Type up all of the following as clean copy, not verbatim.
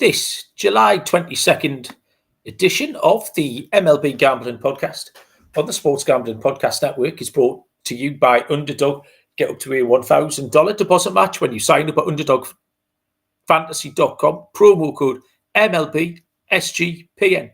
This July 22nd edition of the MLB Gambling Podcast on the Sports Gambling Podcast Network is brought to you by Underdog. Get up to a $1,000 deposit match when you sign up at UnderdogFantasy.com. Promo code MLB SGPN.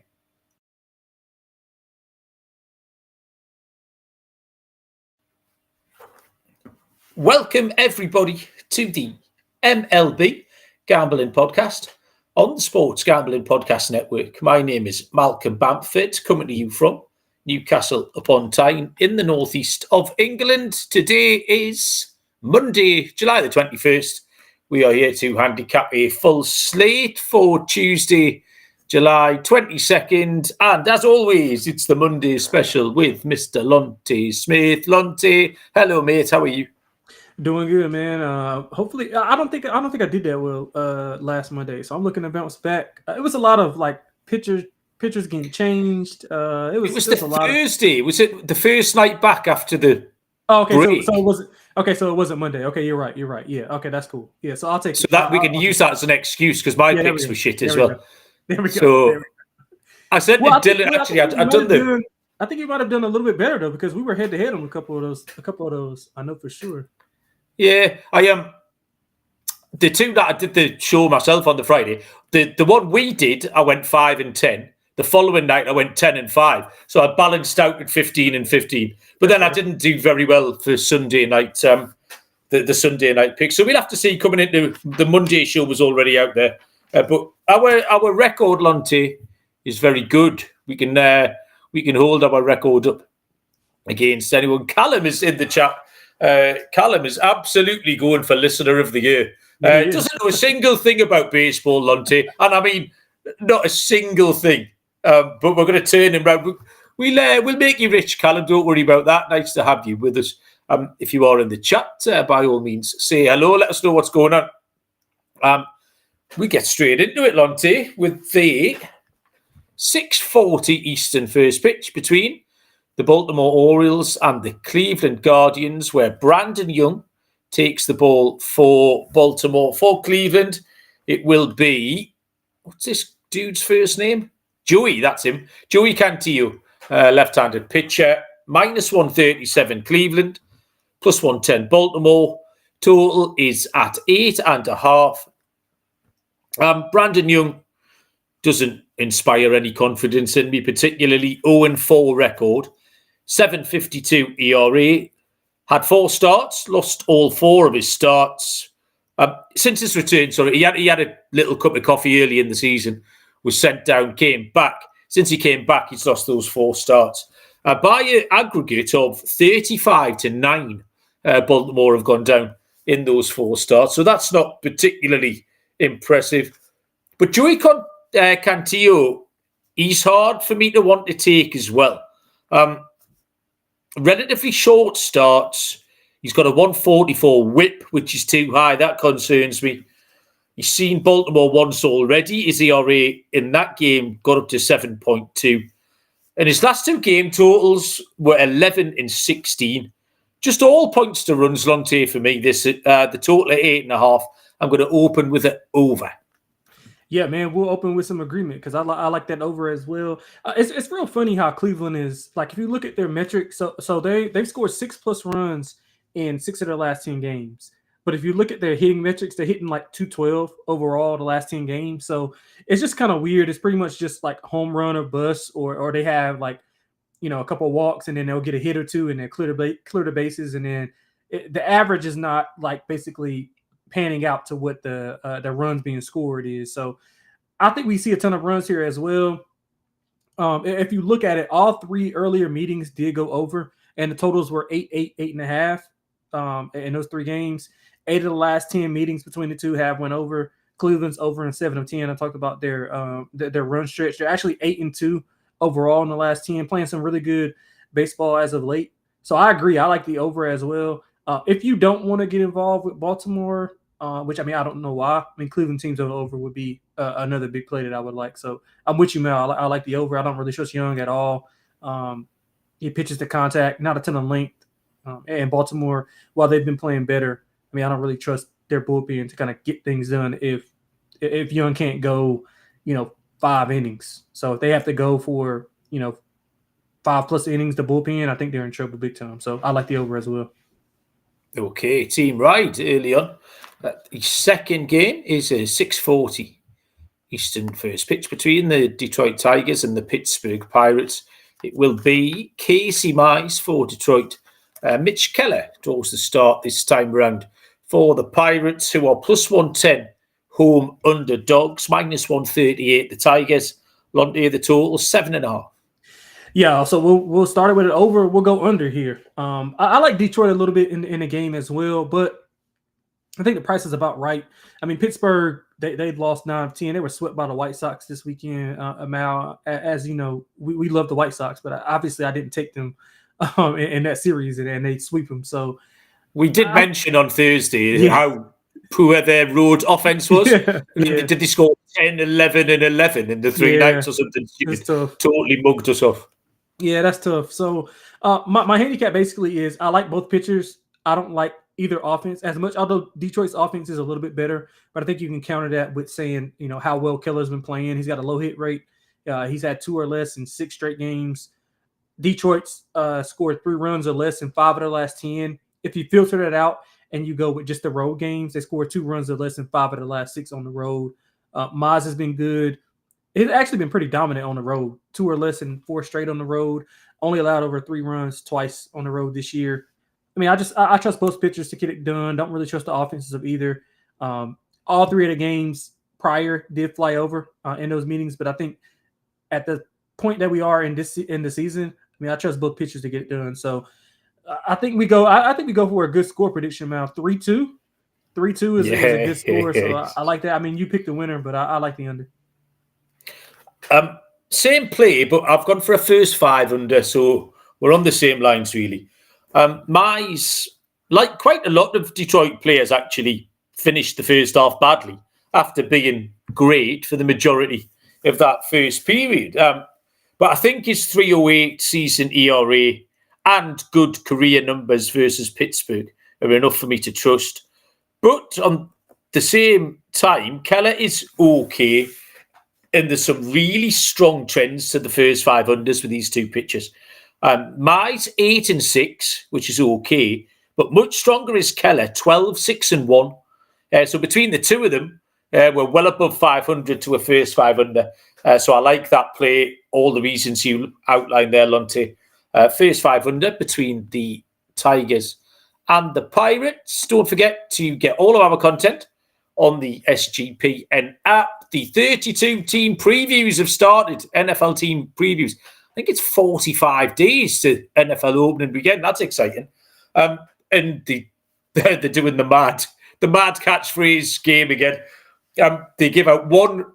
Welcome everybody to the MLB Gambling Podcast on the Sports Gambling Podcast Network. My name is Malcolm Bamford, coming to you from Newcastle upon Tyne in the northeast of England. Today is Monday, July the 21st. We are here to handicap a full slate for Tuesday, July 22nd. And as always, it's the Monday special with Mr. Lonte Smith. Lonte, hello mate, how are you? Doing good, man. Hopefully, I don't think I did that well last Monday, so I'm looking to bounce back. It was a lot of like pictures getting changed. It was the Thursday. Was it the first night back after the? Oh, okay. Break? So it wasn't. Okay, so it wasn't Monday. Okay, you're right. Yeah. Okay, that's cool. Yeah, so I'll take. So that we can use that as an excuse because my picks were shit as well. There we go. So I said to Dylan. Actually, I've done the. I think you might have done a little bit better though because we were head to head on a couple of those. I know for sure. Yeah, I am. The two that I did the show myself on the Friday, the one we did, I went 5-10. The following night, I went 10-5. So I balanced out at 15-15. But then I didn't do very well for Sunday night, the Sunday night pick. So we'll have to see coming into the Monday show was already out there. But our record, Lonte, is very good. We can hold our record up against anyone. Callum is in the chat. Callum is absolutely going for Listener of the Year. Doesn't know a single thing about baseball, Lonte, and I mean not a single thing. But we're going to turn him round. We'll make you rich, Callum. Don't worry about that. Nice to have you with us. If you are in the chat, by all means, say hello. Let us know what's going on. We get straight into it, Lonte, with the 6:40 Eastern first pitch between the Baltimore Orioles and the Cleveland Guardians, where Brandon Young takes the ball for Baltimore. For Cleveland, it will be, what's this dude's first name? Joey, that's him. Joey Cantillo, left-handed pitcher. -137 Cleveland, +110 Baltimore. Total is at 8.5. Brandon Young doesn't inspire any confidence in me, particularly 0-4 record. 7.52 ERA, had 4 starts, lost all 4 of his starts. Since his return, he had a little cup of coffee early in the season, was sent down, came back. Since he came back, he's lost those 4 starts. By an aggregate of 35-9, Baltimore have gone down in those 4 starts. So that's not particularly impressive. But Joey Cantillo, he's hard for me to want to take as well. Relatively short starts. He's got a 144 whip, which is too high. That concerns me. He's seen Baltimore once already. His ERA in that game got up to 7.2. And his last 2 game totals were 11 and 16. Just all points to runs, Lonte, for me. This the total at 8.5. I'm going to open with it over. Yeah, man, we'll open with some agreement because I like that over as well. It's real funny how Cleveland is, like, if you look at their metrics, so they've scored 6+ runs in 6 of their last 10 games. But if you look at their hitting metrics, they're hitting like 212 overall the last 10 games. So it's just kind of weird. It's pretty much just like home run or bust, or they have like, a couple of walks and then they'll get a hit or two and then clear the bases. And then the average is not like basically panning out to what the runs being scored is. So I think we see a ton of runs here as well. If you look at it, all 3 earlier meetings did go over, and the totals were 8, 8.5 in those 3 games. 8 of the last 10 meetings between the 2 have went over. Cleveland's over in 7 of 10. I talked about their run stretch. They're actually 8-2 overall in the last 10, playing some really good baseball as of late. So I agree. I like the over as well. If you don't want to get involved with Baltimore, which, I mean, I don't know why. I mean, Cleveland teams over would be another big play that I would like. So I'm with you, Mel. I like the over. I don't really trust Young at all. He pitches to contact, not a ton of length. And Baltimore, while they've been playing better, I mean, I don't really trust their bullpen to kind of get things done if if Young can't go, 5 innings. So if they have to go for, 5+ innings, the bullpen, I think they're in trouble big time. So I like the over as well. Okay, team right early on. The second game is a 6:40 Eastern first pitch between the Detroit Tigers and the Pittsburgh Pirates. It will be Casey Mize for Detroit. Mitch Keller draws the start this time around for the Pirates, who are plus 110 home underdogs, minus 138 the Tigers. Lonte, the total 7.5. Yeah, so we'll start it with it over. We'll go under here. I like Detroit a little bit in the game as well, but I think the price is about right. I mean, Pittsburgh, they've lost 9 of 10. They were swept by the White Sox this weekend. Amal, as you know, we love the White Sox, but obviously I didn't take them in that series, and they sweep them. So we did mention on Thursday how poor their road offense was. Did they score 10, 11, and 11 in the 3 nights or something? Totally mugged us off. Yeah, that's tough. So my handicap basically is I like both pitchers. I don't like either offense as much, although Detroit's offense is a little bit better. But I think you can counter that with saying, how well Keller's been playing. He's got a low hit rate. He's had 2 or less in 6 straight games. Detroit's scored 3 runs or less in 5 of their last 10. If you filter that out and you go with just the road games, they scored 2 runs or less in 5 of the last 6 on the road. Mize has been good. It's actually been pretty dominant on the road. 2 or less in 4 straight on the road. Only allowed over 3 runs twice on the road this year. I mean, I trust both pitchers to get it done. Don't really trust the offenses of either. All 3 of the games prior did fly over in those meetings, but I think at the point that we are in the season, I mean, I trust both pitchers to get it done. So I think we go. I think we go for a good score prediction amount. 3-2. 3-2 is a good score. So I like that. I mean, you picked the winner, but I like the under. Same play, but I've gone for a first 5 under, so we're on the same lines really. Mize, like quite a lot of Detroit players, actually finished the first half badly after being great for the majority of that first period. But I think his 3.08 season ERA and good career numbers versus Pittsburgh are enough for me to trust. But on the same time, Keller is okay. And there's some really strong trends to the first 5 unders for these 2 pitchers. Mize 8-6, which is okay, but much stronger is Keller 12-6-1. So between the 2 of them, we're well above 500 to a first 5 under. So I like that play. All the reasons you outlined there, Lonte. First 5 under between the Tigers and the Pirates. Don't forget to get all of our content on the SGPN app. The 32 team previews have started. NFL team previews. I think it's 45 days to NFL opening weekend. That's exciting. And they're doing the mad catchphrase game again. They give out 1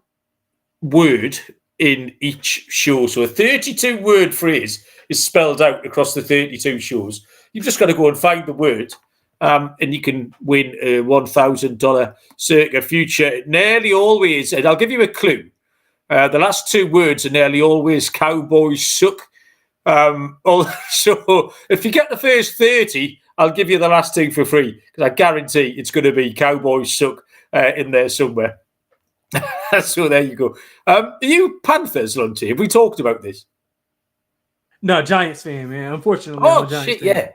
word in each show. So a 32-word phrase is spelled out across the 32 shows. You've just got to go and find the word. And you can win a $1,000 circa future. Nearly always, and I'll give you a clue. The last 2 words are nearly always Cowboys suck. So if you get the first 30, I'll give you the last 2 for free because I guarantee it's going to be Cowboys suck in there somewhere. So there you go. Are you Panthers, Lonte? Have we talked about this? No, Giants fan, man. Unfortunately, I'm a Giants shit, fan. yeah.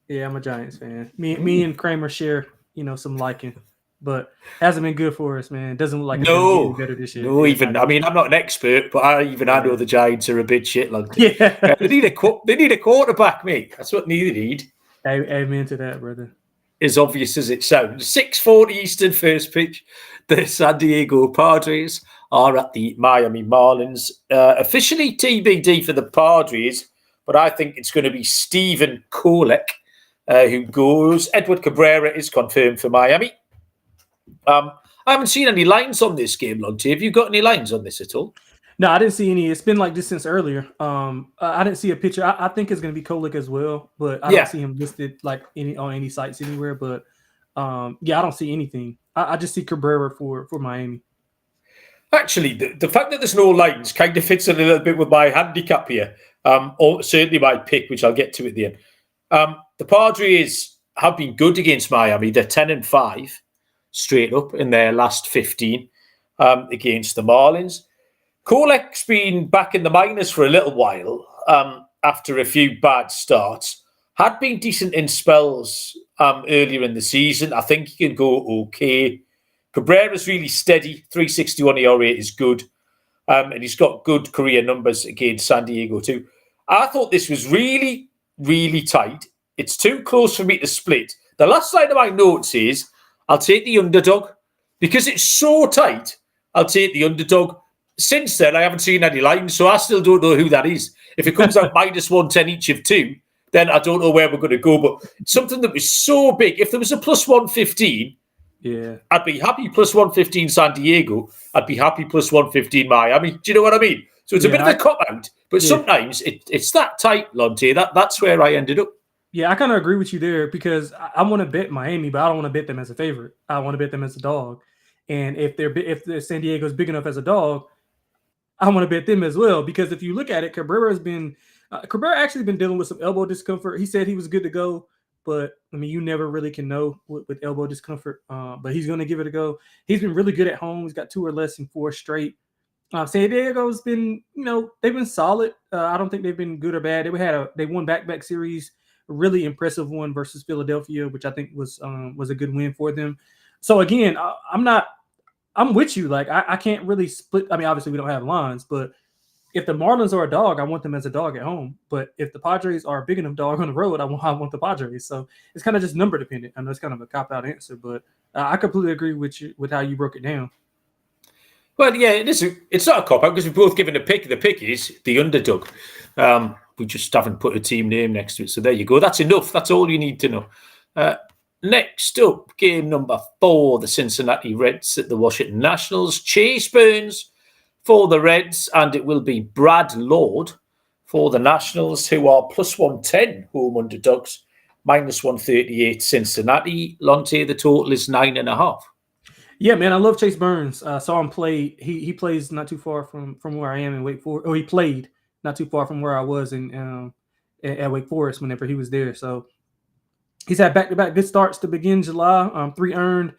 Yeah, I'm a Giants fan. Me and Kramer share, some liking, but hasn't been good for us, man. It doesn't look like it's going to be better this year. No, I mean, I'm not an expert, but I know the Giants are a bit shit, like yeah. They need a quarterback, mate. That's what they need. Amen to that, brother. As obvious as it sounds. 6:40 Eastern first pitch. The San Diego Padres are at the Miami Marlins. Officially TBD for the Padres, but I think it's going to be Stephen Kolek who goes. Edward Cabrera is confirmed for Miami. I haven't seen any lines on this game, Lonte. Have you got any lines on this at all? No, I didn't see any. It's been like this since earlier. I didn't see a picture. I think it's going to be Kolek as well, but I don't see him listed like on any sites anywhere. But I don't see anything. I just see Cabrera for Miami. Actually, the fact that there's no lines kind of fits a little bit with my handicap here. Or certainly my pick, which I'll get to at the end. The Padres have been good against Miami. They're 10-5 straight up in their last 15. against the Marlins. Kolek's been back in the minors for a little while after a few bad starts. Had been decent in spells earlier in the season. I think he can go okay. Cabrera's really steady. 361 ERA is good. And he's got good career numbers against San Diego too. I thought this was really, really tight. It's too close for me to split. The last line of my notes is, I'll take the underdog. Because it's so tight, I'll take the underdog. Since then, I haven't seen any lines, so I still don't know who that is. If it comes out minus 110 each of two, then I don't know where we're going to go. But something that was so big, if there was a plus 115, I'd be happy plus 115 San Diego. I'd be happy plus 115 Miami. Do you know what I mean? So it's a bit of a cop-out, but sometimes it's that tight, Lonte. That's where I ended up. Yeah, I kind of agree with you there because I want to bet Miami, but I don't want to bet them as a favorite. I want to bet them as a dog. And if San Diego's big enough as a dog, I want to bet them as well. Because if you look at it, Cabrera actually been dealing with some elbow discomfort. He said he was good to go, but I mean, you never really can know with elbow discomfort. But he's going to give it a go. He's been really good at home. He's got 2 or less in 4 straight. San Diego's been, they've been solid. I don't think they've been good or bad. They won back-to-back series, a really impressive one versus Philadelphia, which I think was a good win for them. So again, I'm with you. Like I can't really split. I mean, obviously we don't have lines, but if the Marlins are a dog, I want them as a dog at home. But if the Padres are a big enough dog on the road, I want the Padres. So it's kind of just number dependent. I know it's kind of a cop-out answer, but I completely agree with you with how you broke it down. Well, yeah, it's not a cop-out because we've both given a pick. The pick is the underdog. We just haven't put a team name next to it. So there you go. That's enough. That's all you need to know. Next up, game number 4, the Cincinnati Reds at the Washington Nationals. Chase Burns for the Reds, and it will be Brad Lord for the Nationals, who are plus 110 home underdogs, minus 138 Cincinnati. Lonte, the total is 9.5. Yeah, man, I love Chase Burns. I saw him play. He plays not too far from where I am in Wake Forest. Or he played not too far from where I was at Wake Forest whenever he was there. So he's had back-to-back good starts to begin July. 3 earned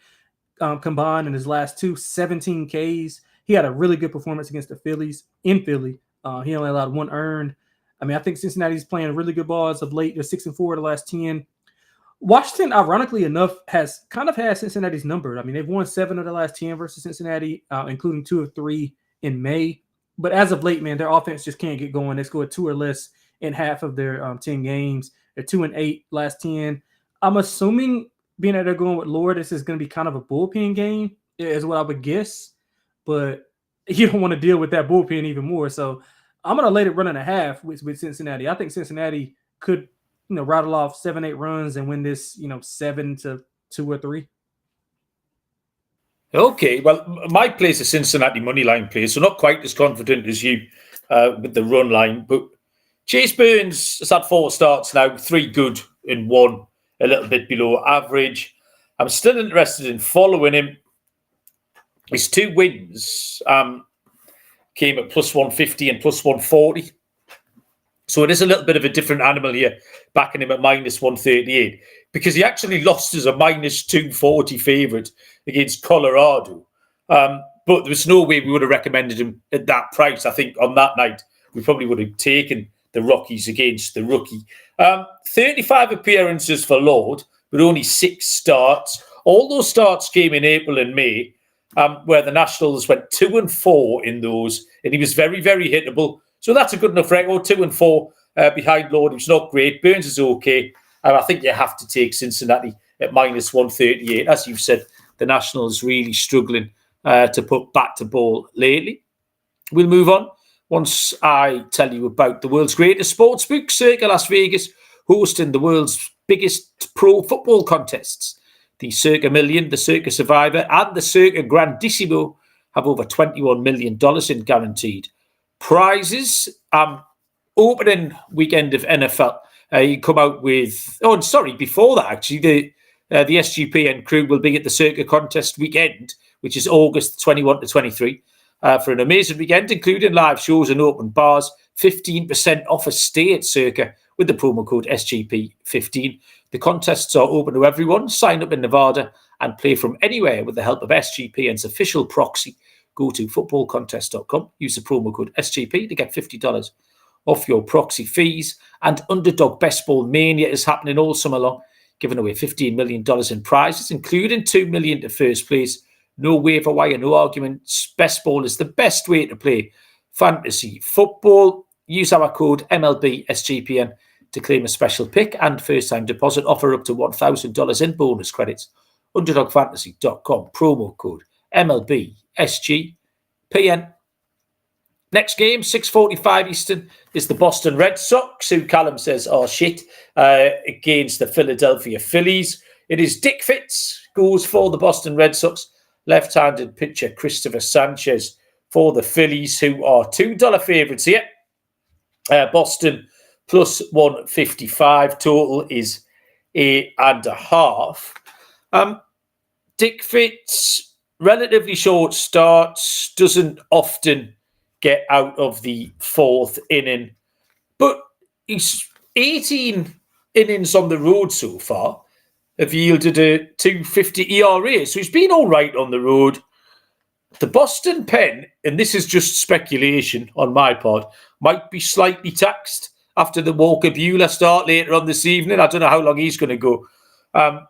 combined in his last 2, 17 Ks. He had a really good performance against the Phillies in Philly. He only allowed 1 earned. I mean, I think Cincinnati's playing really good ball as of late. They're 6-4 the last 10. Washington, ironically enough, has kind of had Cincinnati's numbered. I mean, they've won 7 of the last 10 versus Cincinnati, including 2 of 3 in May. But as of late, man, their offense just can't get going. They scored 2 or less in half of their 10 games. They're 2-8 last 10. I'm assuming, being that they're going with Lord, this is going to be kind of a bullpen game, is what I would guess. But you don't want to deal with that bullpen even more. So I'm going to let it run 1.5 with Cincinnati. I think Cincinnati could, rattle off 7-8 runs and win this, 7-2 or 3. Okay, well, my place is Cincinnati money line play, so not quite as confident as you with the run line. But Chase Burns has had 4 starts now, 3 good and 1 a little bit below average. I'm still interested in following him. His 2 wins came at plus 150 and plus 140. So it is a little bit of a different animal here, backing him at minus 138, because he actually lost as a minus 240 favourite against Colorado. But there was no way we would have recommended him at that price. I think on that night, we probably would have taken the Rockies against the rookie. 35 appearances for Lord, but only 6 starts. All those starts came in April and May, where the Nationals went 2-4 in those, and he was very, very hittable. So that's a good enough record, 2-4 behind Lord. It was not great. Burns is okay. And I think you have to take Cincinnati at minus 138. As you've said, the Nationals really struggling to put bat to ball lately. We'll move on once I tell you about the world's greatest sportsbook, Circa Las Vegas, hosting the world's biggest pro football contests. The Circa Million, the Circa Survivor, and the Circa Grandissimo have over $21 million in guaranteed prizes. Opening weekend of NFL, you come out with... before that, actually, the SGPN crew will be at the Circa contest weekend, which is August 21 to 23, for an amazing weekend, including live shows and open bars. 15% off a stay at Circa with the promo code SGP15. The contests are open to everyone. Sign up in Nevada and play from anywhere with the help of SGPN's official proxy, go to footballcontest.com, use the promo code SGP to get $50 off your proxy fees. And Underdog Best Ball Mania is happening all summer long, giving away $15 million in prizes, including $2 million to first place. No waiver wire, no arguments. Best Ball is the best way to play fantasy football. Use our code MLB SGPN to claim a special pick and first-time deposit offer up to $1,000 in bonus credits. UnderdogFantasy.com, promo code MLB SGPN. Next game, 6:45 Eastern, is the Boston Red Sox, who Callum says are shit, against the Philadelphia Phillies. It is Dick Fitz goes for the Boston Red Sox. Left-handed pitcher Christopher Sanchez for the Phillies, who are $2 favourites here. Boston plus 155. Total is 8.5. Dick Fitz, relatively short starts, doesn't often get out of the fourth inning, but he's 18 innings on the road so far, have yielded a 2.50 ERA, so he's been all right on the road. The Boston pen, and this is just speculation on my part, might be slightly taxed after the Walker Buehler start later on this evening. I don't know how long he's going to go.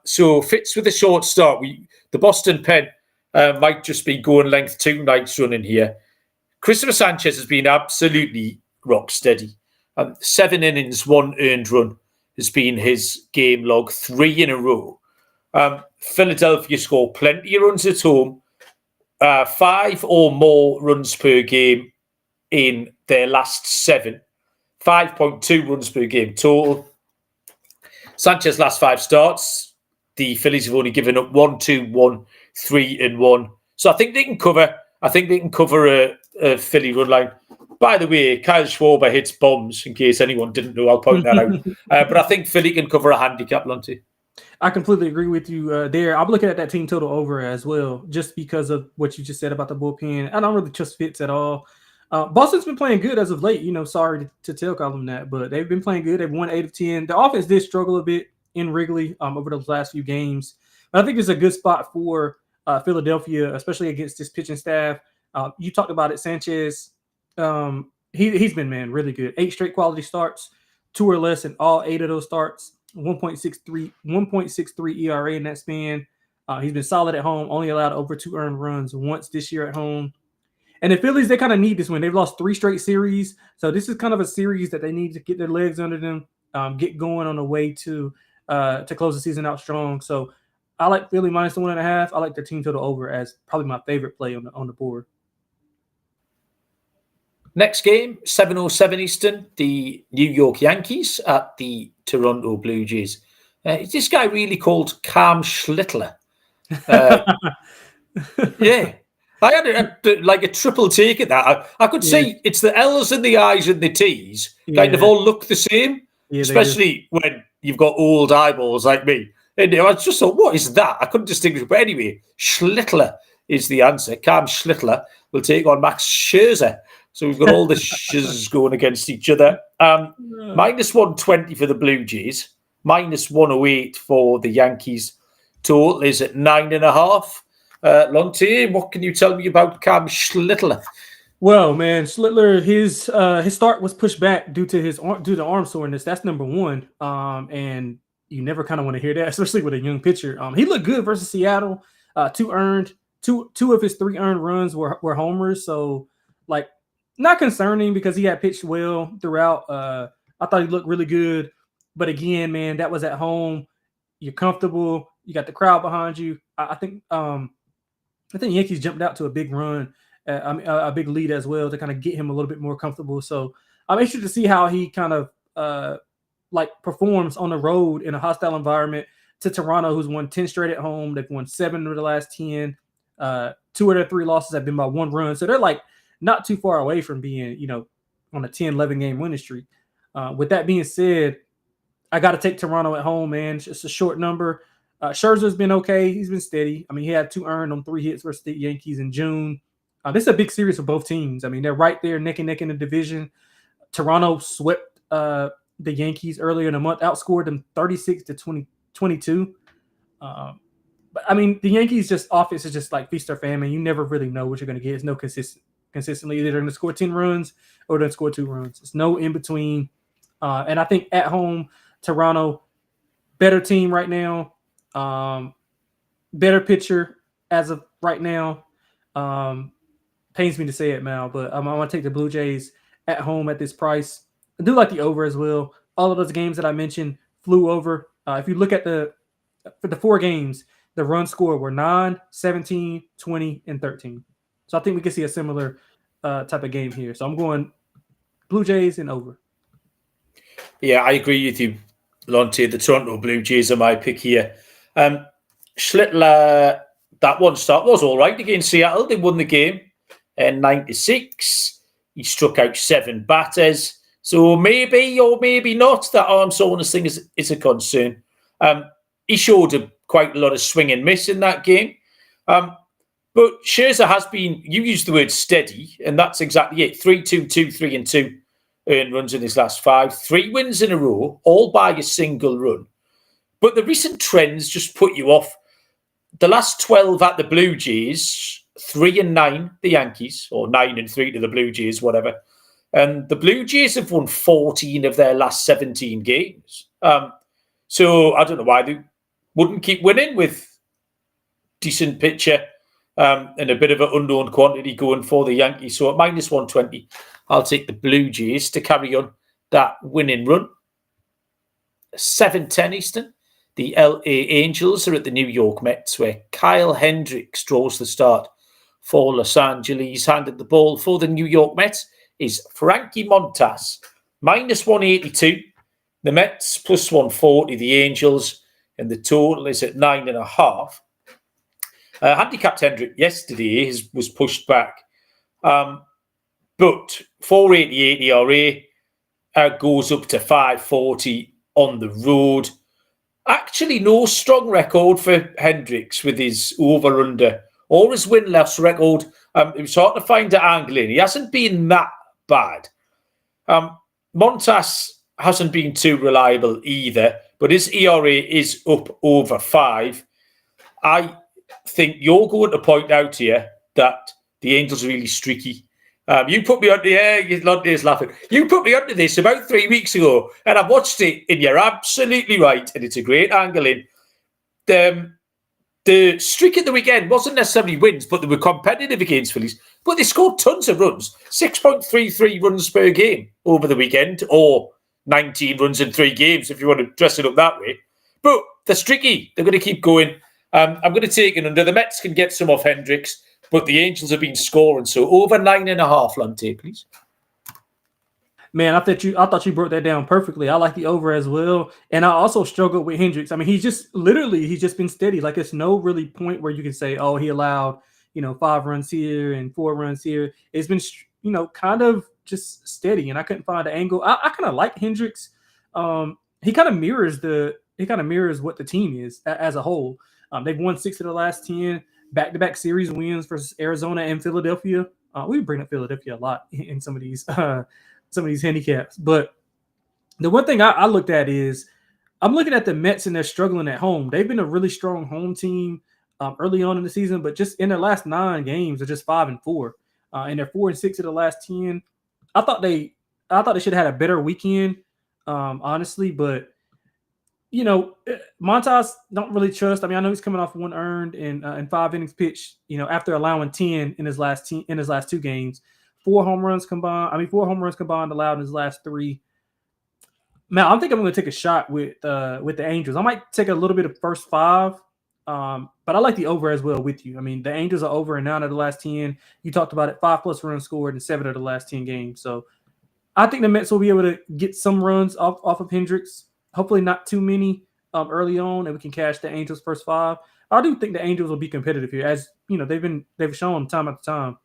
So Fitz with a short start. The Boston pen might just be going length 2 nights running here. Christopher Sanchez has been absolutely rock steady. 7 innings, 1 earned run has been his game log, 3 in a row. Philadelphia score plenty of runs at home. 5 or more runs per game in their last 7. 5.2 runs per game total. Sanchez last 5 starts, the Phillies have only given up 1, 2, 1, 3, and 1. So I think they can cover. I think they can cover a Philly run line. By the way, Kyle Schwarber hits bombs, in case anyone didn't know. I'll point that out. But I think Philly can cover a handicap, Lonte. I completely agree with you there. I'm looking at that team total over as well, just because of what you just said about the bullpen. I don't really trust Fitz at all. Boston's been playing good as of late. Sorry to tell Colin that, but they've been playing good. They've won 8 of 10. The offense did struggle a bit in Wrigley over those last few games. But I think it's a good spot for Philadelphia, especially against this pitching staff. You talked about it, Sanchez. He's been, really good. 8 straight quality starts, 2 or less in all 8 of those starts. 1.63 ERA in that span. He's been solid at home, only allowed over 2 earned runs once this year at home. And the Phillies, they kind of need this win. They've lost 3 straight series. So this is kind of a series that they need to get their legs under them, get going on the way to close the season out strong. So I like Philly minus the 1.5. I like their team total over as probably my favorite play on the board. Next game, 7:07 Eastern, the New York Yankees at the Toronto Blue Jays. Is this guy really called Cam Schlittler? Yeah. I had a triple take at that. I could see it's the L's and the I's and the T's kind of all look the same, especially when you've got old eyeballs like me. And I just thought, what is that? I couldn't distinguish. But anyway, Schlittler is the answer. Cam Schlittler will take on Max Scherzer. So we've got all the shiz going against each other. Minus 120 for the Blue Jays. Minus 108 for the Yankees. Total is at 9.5. Lonte, what can you tell me about Cam Schlittler? Well, man, Schlittler, his start was pushed back due to arm soreness. That's number one. And you never kind of want to hear that, especially with a young pitcher. He looked good versus Seattle. 2 earned. Two of his 3 earned runs were homers. So, not concerning because he had pitched well throughout. I thought he looked really good. But again, man, that was at home. You're comfortable. You got the crowd behind you. I think Yankees jumped out to a big run, a big lead as well to kind of get him a little bit more comfortable. So I'm interested to see how he kind of performs on the road in a hostile environment to Toronto, who's won 10 straight at home. They've won 7 of the last 10. 2 of their 3 losses have been by 1 run. So they're not too far away from being, on a 10-11 game winning streak. With that being said, I got to take Toronto at home, man. It's just a short number. Scherzer's been okay. He's been steady. I mean, he had 2 earned on 3 hits versus the Yankees in June. This is a big series for both teams. I mean, they're right there neck and neck in the division. Toronto swept the Yankees earlier in the month, outscored them 36-22. But I mean, the Yankees just offense is just like feast or famine. You never really know what you're going to get. It's no consistently. Either they're going to score 10 runs or they're going to score 2 runs. It's no in between. And I think at home, Toronto, better team right now, better pitcher as of right now. Pains me to say it, Mal, but I'm going to take the Blue Jays at home at this price. I do like the over as well. All of those games that I mentioned flew over. If you look at for the 4 games, the run score were 9, 17, 20, and 13. So I think we can see a similar type of game here. So I'm going Blue Jays and over. Yeah, I agree with you, Lonte. The Toronto Blue Jays are my pick here. Schlittler, that one start was all right against Seattle. They won the game in 96. He struck out 7 batters. So maybe or maybe not that arm soreness thing is a concern. He showed quite a lot of swing and miss in that game. But Scherzer has been, you used the word steady, and that's exactly it. 3-2, 2-3, and 2 earned runs in his last 5. 3 wins in a row, all by a single run. But the recent trends just put you off. The last 12 at the Blue Jays, 3-9 the Yankees, or 9-3 to the Blue Jays, whatever. And the Blue Jays have won 14 of their last 17 games. So I don't know why they wouldn't keep winning with decent pitcher and a bit of an unknown quantity going for the Yankees. So at -120, I'll take the Blue Jays to carry on that winning run. 7:10 Eastern. The LA Angels are at the New York Mets, where Kyle Hendricks draws the start for Los Angeles. Handed the ball for the New York Mets is Frankie Montas. -182. The Mets +140. The Angels. And the total is at 9.5. Handicapped Hendrick yesterday was pushed back. But 488 ERA goes up to 540 on the road. Actually, no strong record for Hendricks with his over-under or his win-loss record. It was hard to find an angle in. He hasn't been that bad. Montas hasn't been too reliable either, but his ERA is up over 5. I think you're going to point out here that the Angels are really streaky. You put me onto Lonte's laughing. You put me onto this about 3 weeks ago, and I've watched it, and you're absolutely right, and it's a great angle in. The streak at the weekend wasn't necessarily wins, but they were competitive against Phillies. But they scored tons of runs, 6.33 runs per game over the weekend, or 19 runs in 3 games, if you want to dress it up that way. But they're streaky. They're going to keep going. I'm going to take it under. The Mets can get some off Hendricks, but the Angels have been scoring. So over 9.5, Lonte, please. Man, I thought you broke that down perfectly. I like the over as well. And I also struggled with Hendricks. I mean, he's just been steady. Like, it's no really point where you can say, oh, he allowed, 5 runs here and 4 runs here. It's been, kind of just steady. And I couldn't find an angle. I kind of like Hendricks. He kind of mirrors what the team is as a whole. They've won 6 of the last 10 back-to-back series wins versus Arizona and Philadelphia. We bring up Philadelphia a lot in some of these handicaps. But the one thing I looked at is I'm looking at the Mets and they're struggling at home. They've been a really strong home team early on in the season, but just in their last 9 games, they're just 5-4. And they're 4-6 of the last 10. I thought they should have had a better weekend, honestly, but Montas don't really trust. I mean, I know he's coming off 1 earned and 5 innings pitched, after allowing 10 in his last 2 games. 4 home runs combined allowed in his last 3. Man, I think I'm going to take a shot with the Angels. I might take a little bit of first 5, but I like the over as well with you. I mean, the Angels are over in 9 of the last 10. You talked about it, 5+ runs scored in 7 of the last 10 games. So I think the Mets will be able to get some runs off of Hendricks. Hopefully not too many early on, and we can cash the Angels' first 5. I do think the Angels will be competitive here, as they've shown time after time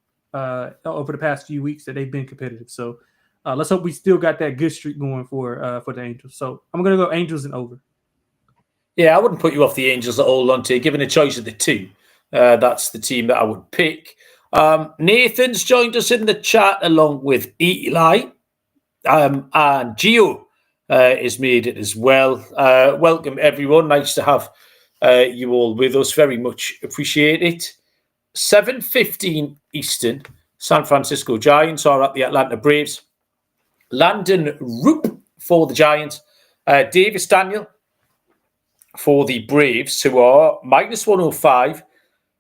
over the past few weeks that they've been competitive. So let's hope we still got that good streak going for the Angels. So I'm going to go Angels and over. Yeah, I wouldn't put you off the Angels at all, Lonte. Given a choice of the 2, that's the team that I would pick. Nathan's joined us in the chat along with Eli and Gio. Is made it as well. Welcome, everyone. Nice to have you all with us. Very much appreciate it. 7:15 Eastern, San Francisco Giants are at the Atlanta Braves. Landon Roop for the Giants. Davis Daniel for the Braves, who are -105.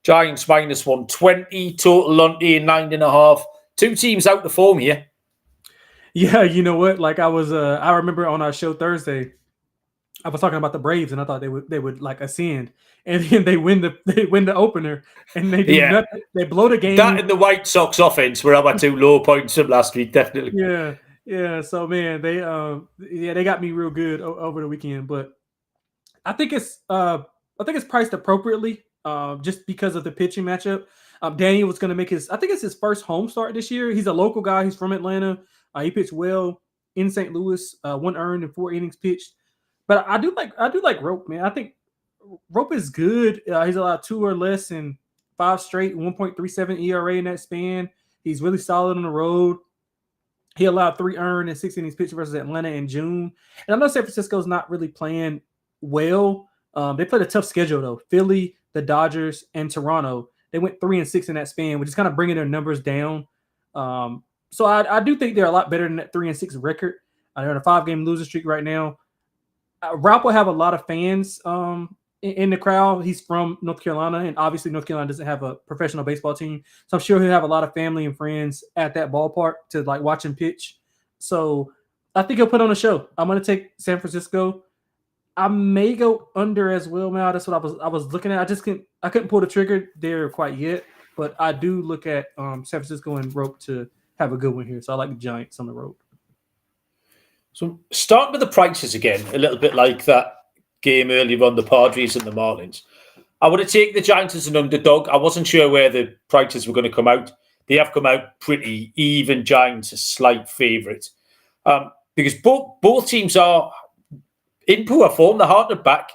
Giants -120. Total Lonte 9.5. Two teams out the form here. Yeah, you know what? Like I remember on our show Thursday, I was talking about the Braves, and I thought they would like ascend, and then they win the opener, and they do nothing. They blow the game. That and the White Sox offense were our two low points from last week, definitely. Yeah. So man, they got me real good over the weekend, but I think it's priced appropriately, just because of the pitching matchup. Daniel was going to make I think it's his first home start this year. He's a local guy. He's from Atlanta. He pitched well in St. Louis, 1 earned and 4 innings pitched. But I do like Rope, man. I think Rope is good. He's allowed 2 or less in 5 straight, 1.37 ERA in that span. He's really solid on the road. He allowed 3 earned and 6 innings pitched versus Atlanta in June. And I know San Francisco's not really playing well. They played a tough schedule though. Philly, the Dodgers, and Toronto. They went 3-6 in that span, which is kind of bringing their numbers down. So I do think they're a lot better than that 3-6 record. They're on a 5-game losing streak right now. Ralph will have a lot of fans in the crowd. He's from North Carolina, and obviously North Carolina doesn't have a professional baseball team. So I'm sure he'll have a lot of family and friends at that ballpark to like watch him pitch. So I think he'll put on a show. I'm going to take San Francisco. I may go under as well, man. That's what I was looking at. I couldn't pull the trigger there quite yet, but I do look at San Francisco and Rope to have a good one here. So I like the Giants on the road. So starting with the prices again, a little bit like that game earlier on, the Padres and the Marlins. I would have taken the Giants as an underdog. I wasn't sure where the prices were going to come out. They have come out pretty even. Giants a slight favourite. Because both teams are in poor form. They're hard to back.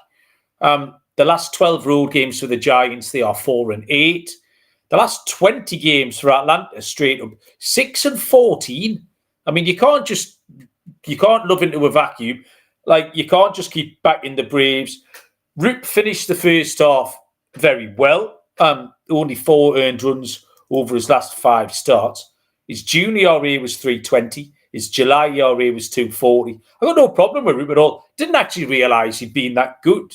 The last 12 road games for the Giants, they are 4-8. The last 20 games for Atlanta, straight up 6-14. I mean, you can't love into a vacuum. Like, you can't just keep backing the Braves. Roop finished the first half very well. Only 4 earned runs over his last 5 starts. His June ERA was 3.20. His July ERA was 2.40. I got no problem with Roop at all. Didn't actually realise he'd been that good.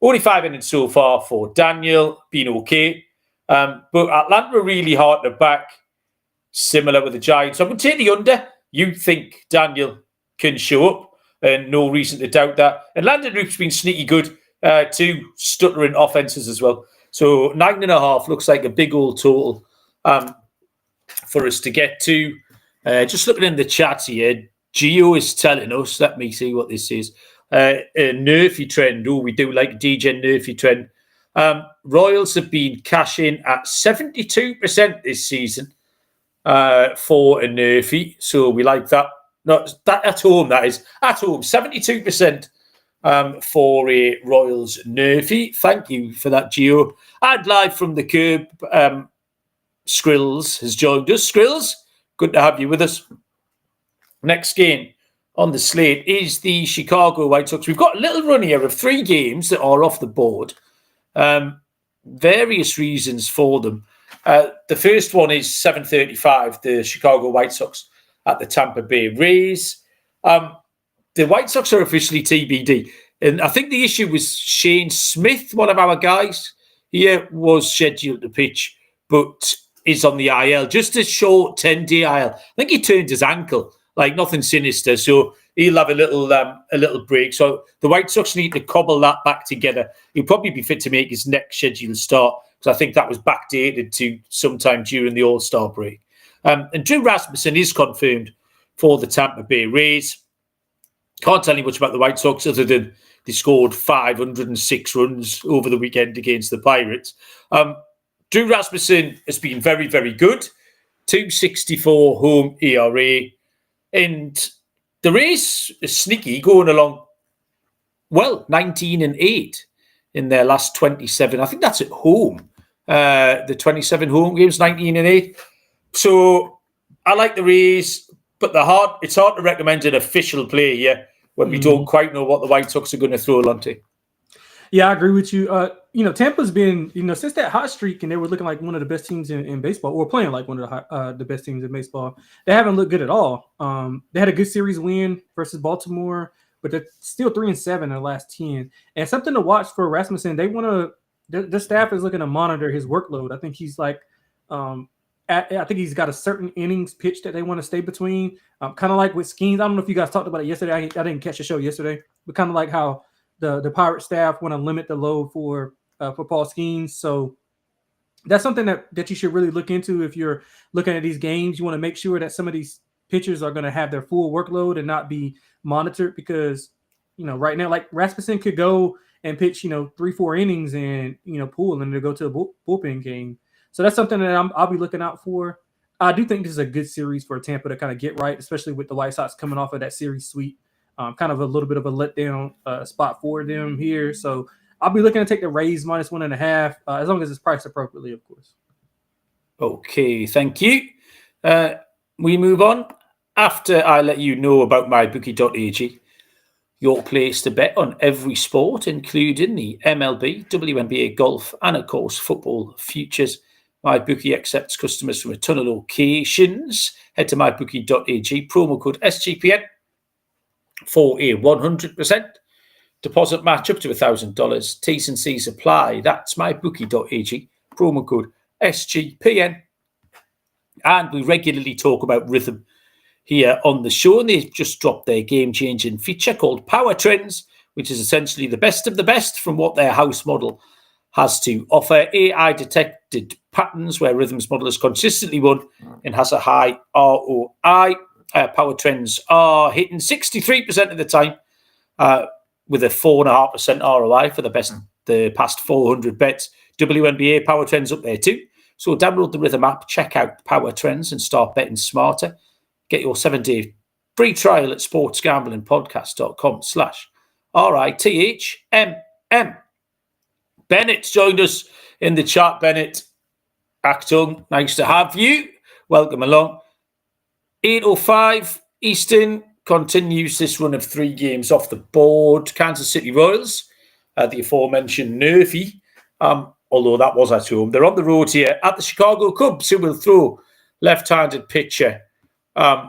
Only 5 innings so far for Daniel. Been okay. But Atlanta are really hard to back. Similar with the Giants. I would take the under. You think Daniel can show up, and no reason to doubt that. And Landon Roop's been sneaky good. 2 stuttering offenses as well. So 9.5 looks like a big old total for us to get to. Just looking in the chat here, Gio is telling us, let me see what this is, a nerfy trend. Oh, we do like a DJ nerfy trend. Royals have been cashing at 72% this season for a nerfy. So we like that. Not that at home, that is. At home, 72% for a Royals nerfy. Thank you for that, Gio. And live from the curb, Skrills has joined us. Skrills, good to have you with us. Next game on the slate is the Chicago White Sox. We've got a little run here of 3 games that are off the board. Various reasons for them. The first one is 7:35, the Chicago White Sox at the Tampa Bay Rays. The White Sox are officially TBD. And I think the issue was Shane Smith, one of our guys here, was scheduled to pitch, but is on the IL, just a short 10-day IL. I think he turned his ankle, like nothing sinister. So he'll have a little break. So the White Sox need to cobble that back together. He'll probably be fit to make his next scheduled start, because I think that was backdated to sometime during the All-Star break. And Drew Rasmussen is confirmed for the Tampa Bay Rays. Can't tell you much about the White Sox other than they scored 506 runs over the weekend against the Pirates. Drew Rasmussen has been very, very good. 2.64 home ERA. And the Rays is sneaky, going along well, 19-8 in their last 27. I think that's at home. The 27 home games, 19-8. So I like the Rays, but it's hard to recommend an official play here when we don't quite know what the White Sox are going to throw, Lonte. Yeah, I agree with you. Tampa's been, since that hot streak, and they were looking like one of the best teams in baseball, or playing like one of the best teams in baseball. They haven't looked good at all. They had a good series win versus Baltimore, but they're still 3-7 in the last 10. And something to watch for Rasmussen. They want to. The staff is looking to monitor his workload. I think he's like, I think he's got a certain innings pitch that they want to stay between. Kind of like with Skeens. I don't know if you guys talked about it yesterday. I didn't catch the show yesterday, but kind of like how the Pirate staff want to limit the load for Paul Skeens. So that's something that you should really look into if you're looking at these games. You want to make sure that some of these pitchers are going to have their full workload and not be monitored, because right now, like Rasmussen could go and pitch 3-4 innings and pull and to go to a bullpen game. So that's something that I'll be looking out for. I do think this is a good series for Tampa to kind of get right, especially with the White Sox coming off of that series sweep. Kind of a little bit of a letdown spot for them here. So I'll be looking to take the Rays -1.5, as long as it's priced appropriately, of course. Okay, thank you. We move on. After I let you know about mybookie.ag, your place to bet on every sport, including the MLB, WNBA, golf, and of course, football futures. MyBookie accepts customers from a ton of locations. Head to mybookie.ag, promo code SGPN for a 100% deposit match up to $1,000. T's and C's apply. That's mybookie.ag, promo code SGPN. And we regularly talk about rhythm here on the show, and they've just dropped their game-changing feature called Power Trends, which is essentially the best of the best from what their house model has to offer. AI-detected patterns where Rhythm's model has consistently won and has a high ROI. Power Trends are hitting 63% of the time with a 4.5% ROI for the past 400 bets. WNBA Power Trends up there too. So download the Rhythm app, check out Power Trends and start betting smarter. Get your 7-day free trial at sportsgamblingpodcast.com/RITHMM. Bennett's joined us in the chat. Bennett, Achtung, nice to have you. Welcome along. 8:05 Eastern continues this run of 3 games off the board. Kansas City Royals, the aforementioned Nerfy, although that was at home. They're on the road here at the Chicago Cubs, who will throw left-handed pitcher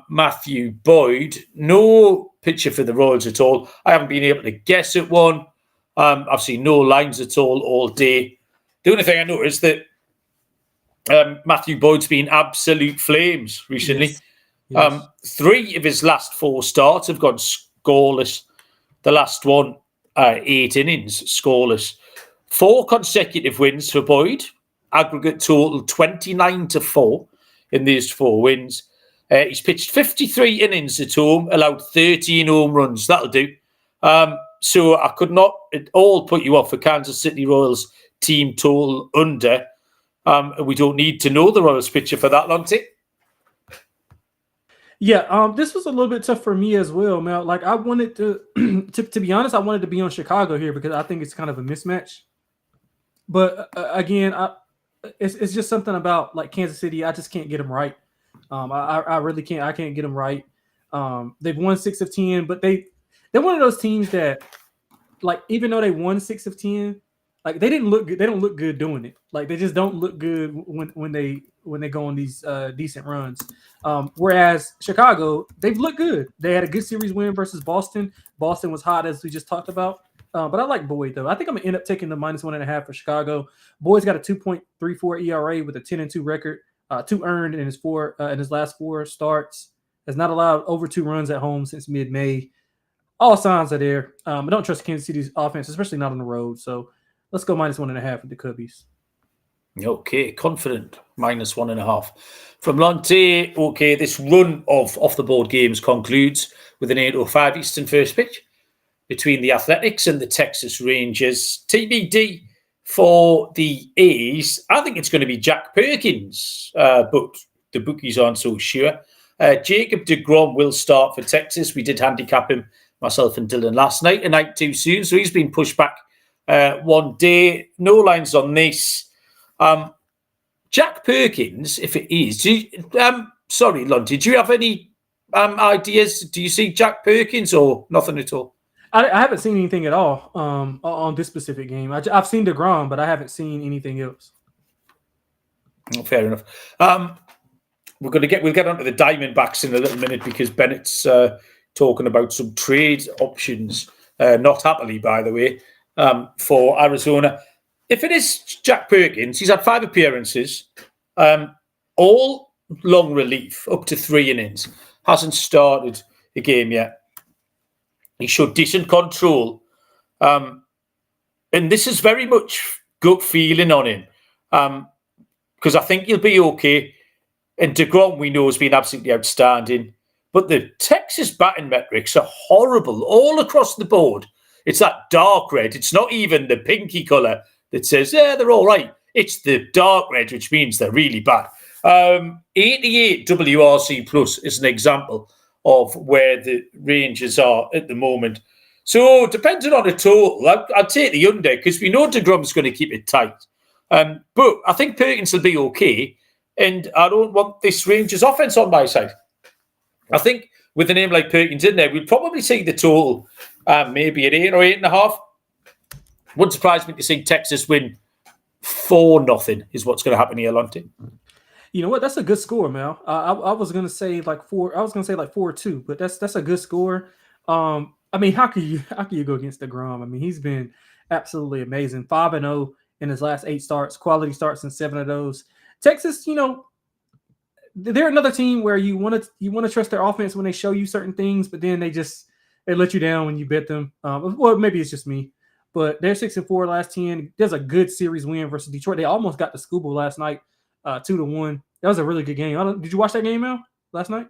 Matthew Boyd. No pitcher for the Royals at all. I haven't been able to guess at one. I've seen no lines at all day. The only thing I noticed that Matthew Boyd's been absolute flames recently. Yes. 3 of his last 4 starts have gone scoreless. The last one, 8 innings, scoreless. 4 consecutive wins for Boyd. Aggregate total 29-4 in these 4 wins. He's pitched 53 innings at home, allowed 13 home runs. That'll do. So I could not at all put you off for Kansas City Royals team total under. We don't need to know the Royals pitcher for that, Lonte. Yeah, this was a little bit tough for me as well, Mel. Like I wanted to be honest, I wanted to be on Chicago here because I think it's kind of a mismatch. But again, it's just something about like Kansas City. I just can't get them right. I really can't. I can't get them right. They've won 6 of 10, but they're one of those teams that, like, even though they won 6 of 10, like they didn't look good. They don't look good doing it. Like they just don't look good when they go on these decent runs. Whereas Chicago, they've looked good. They had a good series win versus Boston. Boston was hot, as we just talked about. But I like Boyd, though. I think I'm going to end up taking the -1.5 for Chicago. Boyd's got a 2.34 ERA with a 10-2 record, 2 earned in his last 4 starts. Has not allowed over 2 runs at home since mid-May. All signs are there. I don't trust Kansas City's offense, especially not on the road. So let's go -1.5 with the Cubbies. Okay, confident. -1.5 from Lonte. Okay, this run of off-the-board games concludes with an 8:05 Eastern first pitch between the Athletics and the Texas Rangers. TBD for the A's. I think it's going to be Jack Perkins, but the bookies aren't so sure. Jacob deGrom will start for Texas. We did handicap him, myself and Dylan, last night, a night too soon, so he's been pushed back 1 day. No lines on this. Jack Perkins, if it is, sorry, Lonte, do you have any ideas? Do you see Jack Perkins or nothing at all? I haven't seen anything at all on this specific game. I've seen DeGrom, but I haven't seen anything else. Fair enough. We'll get onto the Diamondbacks in a little minute because Bennett's talking about some trade options, not happily, by the way, for Arizona. If it is Jack Perkins, he's had 5 appearances, all long relief, up to 3 innings. Hasn't started a game yet. He showed decent control. And this is very much gut feeling on him. Because I think he'll be okay. And DeGrom, we know, has been absolutely outstanding. But the Texas batting metrics are horrible all across the board. It's that dark red. It's not even the pinky colour that says, yeah, they're all right. It's the dark red, which means they're really bad. 88 WRC plus is an example of where the Rangers are at the moment. So, depending on the total, I'd take the under because we know DeGrom's going to keep it tight. But I think Perkins will be okay. And I don't want this Rangers offense on my side. I think with a name like Perkins in there, we'll probably see the total maybe at 8 or 8.5. Wouldn't surprise me to see Texas win 4-0 is what's going to happen here, Lonte. You know what? That's a good score, Mel. I was gonna say like 4. I was gonna say like 4-2, but that's a good score. I mean, how can you go against DeGrom? I mean, he's been absolutely amazing. 5-0 in his last 8 starts, quality starts in 7 of those. Texas, they're another team where you want to trust their offense when they show you certain things, but then they let you down when you bet them. Well, maybe it's just me, but they're 6-4 last 10. There's a good series win versus Detroit. They almost got the Scuba last night, 2-1. That was a really good game. Did you watch that game, Mel, last night?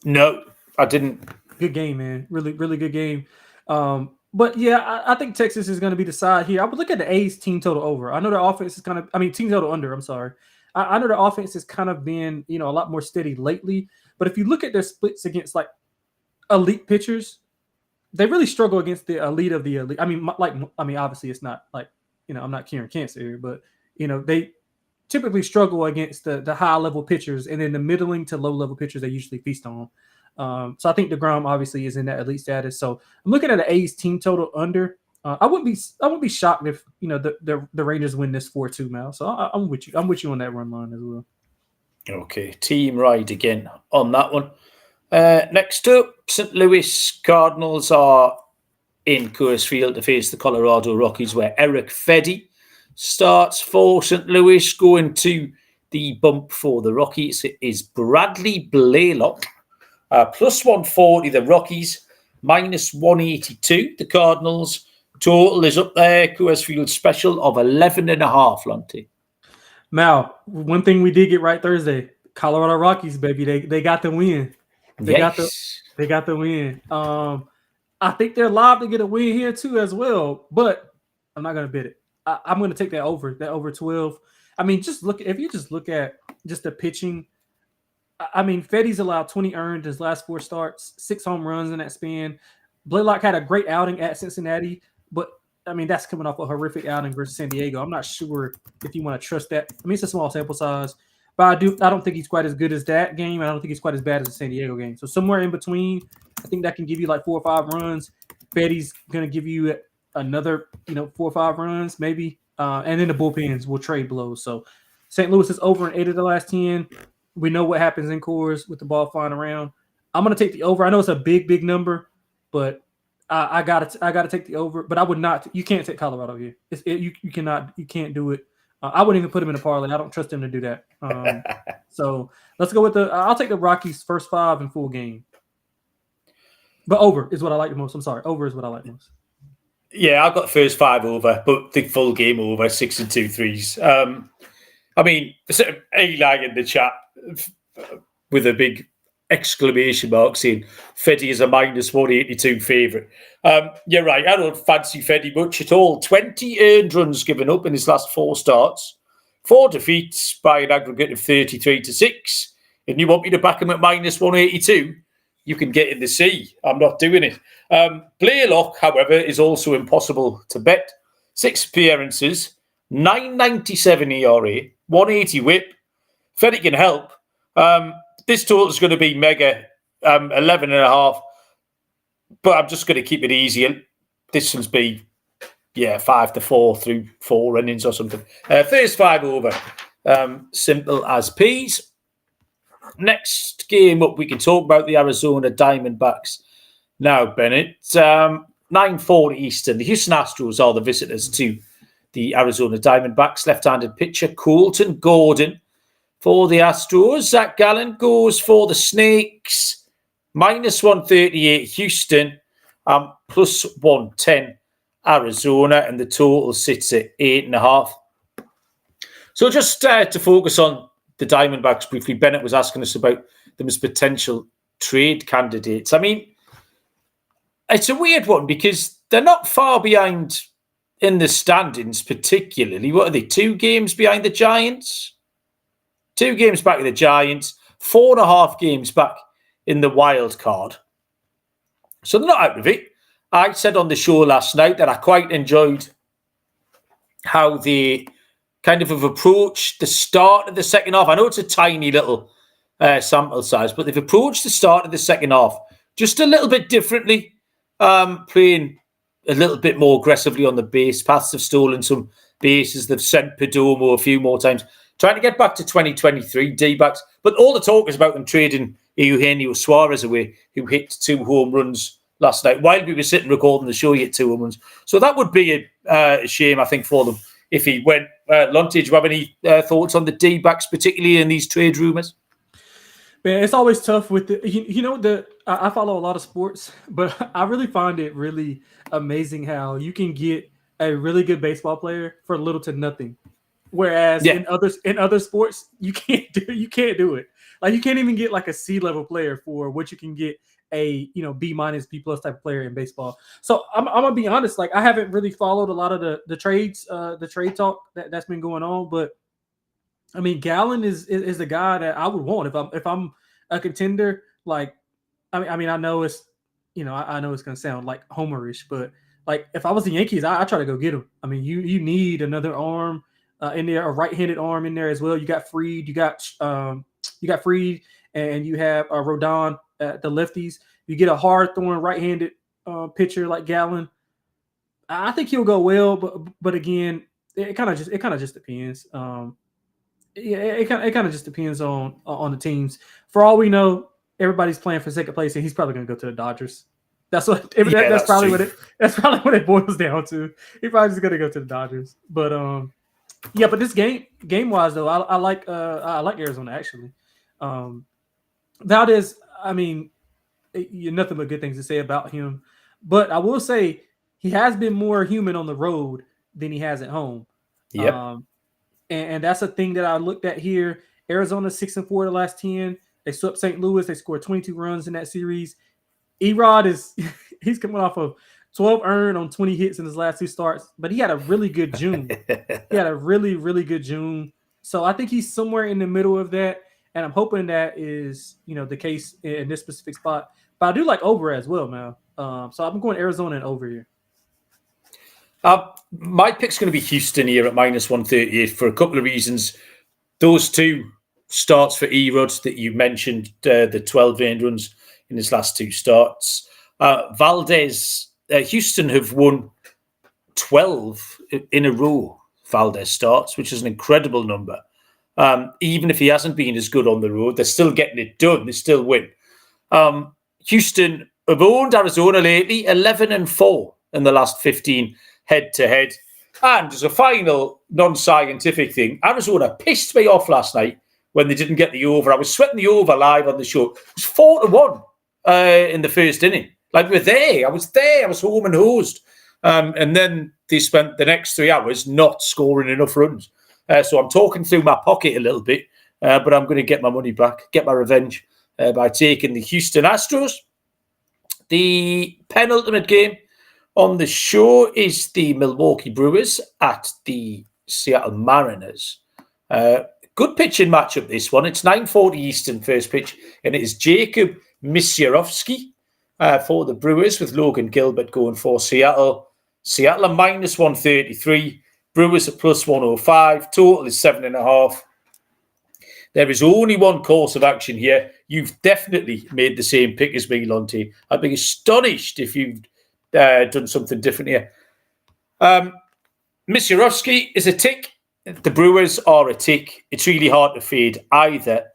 No, I didn't. Good game, man. Really, really good game. But yeah, I think Texas is going to be the side here. I would look at the A's team total over. I know their offense is team total under. I'm sorry. I know their offense has kind of been, a lot more steady lately. But if you look at their splits against like elite pitchers, they really struggle against the elite of the elite. Obviously it's not like, I'm not curing cancer here, but they typically struggle against the high level pitchers, and then the middling to low level pitchers they usually feast on. So I think DeGrom obviously is in that elite status. So I'm looking at the A's team total under. I wouldn't be shocked if the Rangers win this 4-2, Mal. So I'm with you. I'm with you on that run line as well. Okay, team right again on that one. Next up, St. Louis Cardinals are in Coors Field to face the Colorado Rockies, where Eric Fedde starts for St. Louis. Going to the bump for the Rockies is Bradley Blaylock. Plus 140, the Rockies. Minus 182, the Cardinals. Total is up there. Coors Field special of 11.5, Lonte. Mal, one thing we did get right Thursday, Colorado Rockies, baby. They got the win. They got the win. I think they're live to get a win here too as well, but I'm not gonna bet it. I'm gonna take that over 12. I mean, if you look at the pitching. I mean, Fedde's allowed 20 earned his last 4 starts, 6 home runs in that span. Blaylock had a great outing at Cincinnati, but I mean, that's coming off a horrific outing versus San Diego. I'm not sure if you want to trust that. I mean, it's a small sample size, but I don't think he's quite as good as that game. I don't think he's quite as bad as the San Diego game. So somewhere in between, I think that can give you like 4 or 5 runs. Fedde's going to give you another, 4 or 5 runs maybe. And then the bullpens will trade blows. So St. Louis is over in 8 of the last 10. We know what happens in Coors with the ball flying around. I'm going to take the over. I know it's a big number, but I got to take the over. But I would not. You can't take Colorado here. You cannot. You can't do it. I wouldn't even put him in a parlay. I don't trust him to do that. So let's go with I'll take the Rockies first 5 in full game. But over is what I like the most. I'm sorry. Over is what I like most. Yeah, I've got the first 5 over, but the full game over 6 and 2 threes. I mean, Eli in the chat with a big exclamation mark saying Fedde is a minus 182 favourite. You're right. I don't fancy Fedde much at all. 20 earned runs given up in his last 4 starts. 4 defeats by an aggregate of 33-6. And you want me to back him at minus 182? You can get in the sea. I'm not doing it. Blaylock, however, is also impossible to bet. 6 appearances, 9.97 ERA, 180 whip. Fedde can help. This total is going to be mega, 11.5. but I'm just going to keep it easy. This one's be 5-4 through 4 innings or something. First 5 over. Simple as peas. Next game up, we can talk about the Arizona Diamondbacks. Now, Bennett, 9:40 Eastern. The Houston Astros are the visitors to the Arizona Diamondbacks. Left-handed pitcher Colton Gordon for the Astros. Zach Gallen goes for the Snakes. -138 Houston, plus 110 Arizona, and the total sits at 8.5. So just to focus on the Diamondbacks briefly, Bennett was asking us about them as potential trade candidates. I mean, it's a weird one because they're not far behind in the standings, particularly. What are they, 2 games behind the Giants? 2 games back of the Giants, 4.5 games back in the wild card. So they're not out of it. I said on the show last night that I quite enjoyed how they kind of have approached the start of the second half. I know it's a tiny little sample size, but they've approached the start of the second half just a little bit differently, playing a little bit more aggressively on the base paths. They've stolen some bases. They've sent Perdomo a few more times, trying to get back to 2023 D-backs. But all the talk is about them trading Eugenio Suarez away, who hit 2 home runs last night. While we were sitting recording the show, he hit 2 home runs. So that would be a shame, I think, for them if he went. Lonte, do you have any thoughts on the D-backs, particularly in these trade rumours? Man, it's always tough with the, I follow a lot of sports, but I really find it really amazing how you can get a really good baseball player for little to nothing. Whereas in other sports, you can't do it. Like you can't even get like a C-level player for what you can get a B-, B+ type of player in baseball. So I'm gonna be honest, like I haven't really followed a lot of the trades, the trade talk that's been going on. But I mean, Gallen is the guy that I would want if I'm a contender. Like, I mean, I know it's I know it's gonna sound like homerish, but like if I was the Yankees, I try to go get him. I mean, you need another arm in there, a right-handed arm in there as well. You got Fried, you got Fried, and you have Rodon at the lefties. You get a hard-throwing right-handed pitcher like Gallen. I think he'll go well, but again, it kind of just depends. It kind of just depends on the teams. For all we know, everybody's playing for second place, and he's probably going to go to the Dodgers. That's probably what it boils down to. He's probably just going to go to the Dodgers. But but this game wise though, I like Arizona actually. Valdez, I mean, nothing but good things to say about him. But I will say he has been more human on the road than he has at home. Yeah. And that's a thing that I looked at here. Arizona 6-4 the last 10. They swept St. Louis. They scored 22 runs in that series. Erod he's coming off of 12 earned on 20 hits in his last 2 starts, but he had a really good June. He had a really, really good June. So I think he's somewhere in the middle of that. And I'm hoping that is, the case in this specific spot. But I do like over as well, man. So I'm going Arizona and over here. My pick's going to be Houston here at -138 for a couple of reasons. Those 2 starts for Erod that you mentioned, the 12 earned runs in his last 2 starts. Valdez, Houston have won 12 in a row, Valdez starts, which is an incredible number. Even if he hasn't been as good on the road, they're still getting it done. They still win. Houston have owned Arizona lately, 11-4 in the last 15 head-to-head. And as a final non-scientific thing, Arizona pissed me off last night when they didn't get the over. I was sweating the over live on the show. It was 4-1 in the first inning. Like, we're there. I was there. I was home and hosed. And then they spent the next 3 hours not scoring enough runs. So I'm talking through my pocket a little bit, but I'm going to get my money back, get my revenge by taking the Houston Astros. The penultimate game on the show is the Milwaukee Brewers at the Seattle Mariners. Good pitching matchup, this one. It's 9:40 Eastern first pitch, and it is Jacob Misiorowski for the Brewers, with Logan Gilbert going for Seattle. Seattle are -133. Brewers at +105. Total is 7.5. There is only one course of action here. You've definitely made the same pick as me, Lonte. I'd be astonished if you've done something different here. Misiorowski is a tick. The Brewers are a tick. It's really hard to fade either.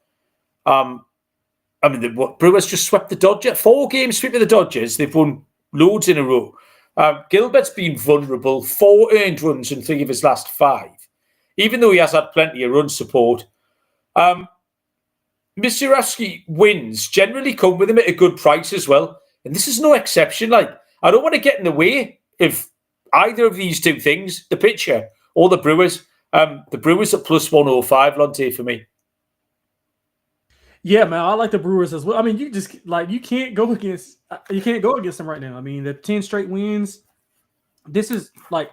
The Brewers just swept the Dodgers. 4 games sweep of the Dodgers. They've won loads in a row. Gilbert's been vulnerable. 4 earned runs in 3 of his last 5. Even though he has had plenty of run support. Misiorowski wins generally come with him at a good price as well. And this is no exception. Like, I don't want to get in the way of either of these two things, the pitcher or the Brewers. The Brewers at plus 105, Lonte, for me. Yeah, man, I like the Brewers as well. I mean, you can't go against them right now. I mean, the 10 straight wins. This is like,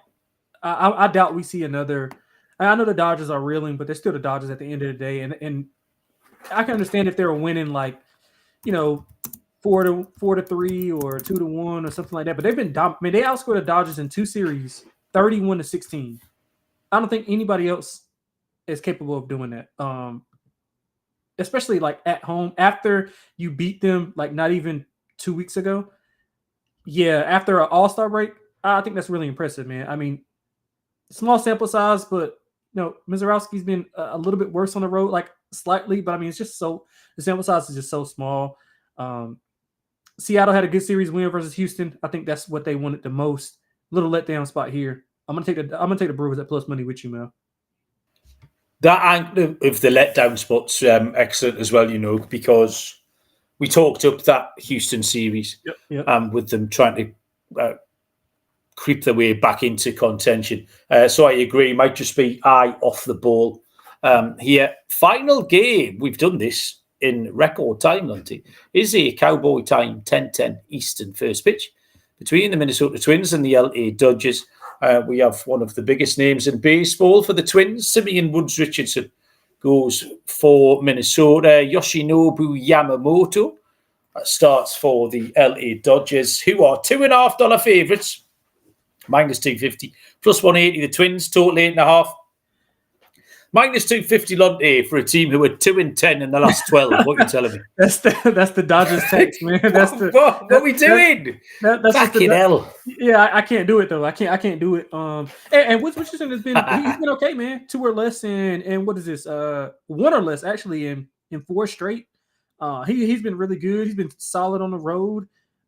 I doubt we see another. I know the Dodgers are reeling, but they're still the Dodgers at the end of the day. And I can understand if they were winning 4-3 or 2-1 or something like that. But they've been they outscored the Dodgers in 2 series, 31-16. I don't think anybody else is capable of doing that. Especially like at home after you beat them like not even 2 weeks ago. Yeah, after an All-Star break, I think that's really impressive, man. I mean, small sample size, but Misiorowski's been a little bit worse on the road, like slightly, but I mean, it's just the sample size is just so small. Seattle had a good series win versus Houston. I think that's what they wanted the most. Little letdown spot here. I'm gonna take the Brewers at plus money with you, Mel. That angle of the letdown spot's excellent as well, because we talked up that Houston series with them trying to creep their way back into contention. So I agree, might just be eye off the ball here. Final game, we've done this in record time, Lonte, is a Cowboy time 10:10 Eastern first pitch between the Minnesota Twins and the LA Dodgers. We have one of the biggest names in baseball for the Twins. Simeon Woods Richardson goes for Minnesota. Yoshinobu Yamamoto starts for the LA Dodgers, who are $2.5 favourites, minus 250, plus 180. The Twins, total 8.5. Minus 250, Lonte, for a team who are 2-10 in the last 12. What are you telling me? That's the Dodgers text, man. What are we doing? That's fucking hell. Yeah, I can't do it though. I can't do it. And Woods Richardson has been he's been okay, man. 2 or less and what is this? 1 or less actually in 4 straight. He's been really good. He's been solid on the road.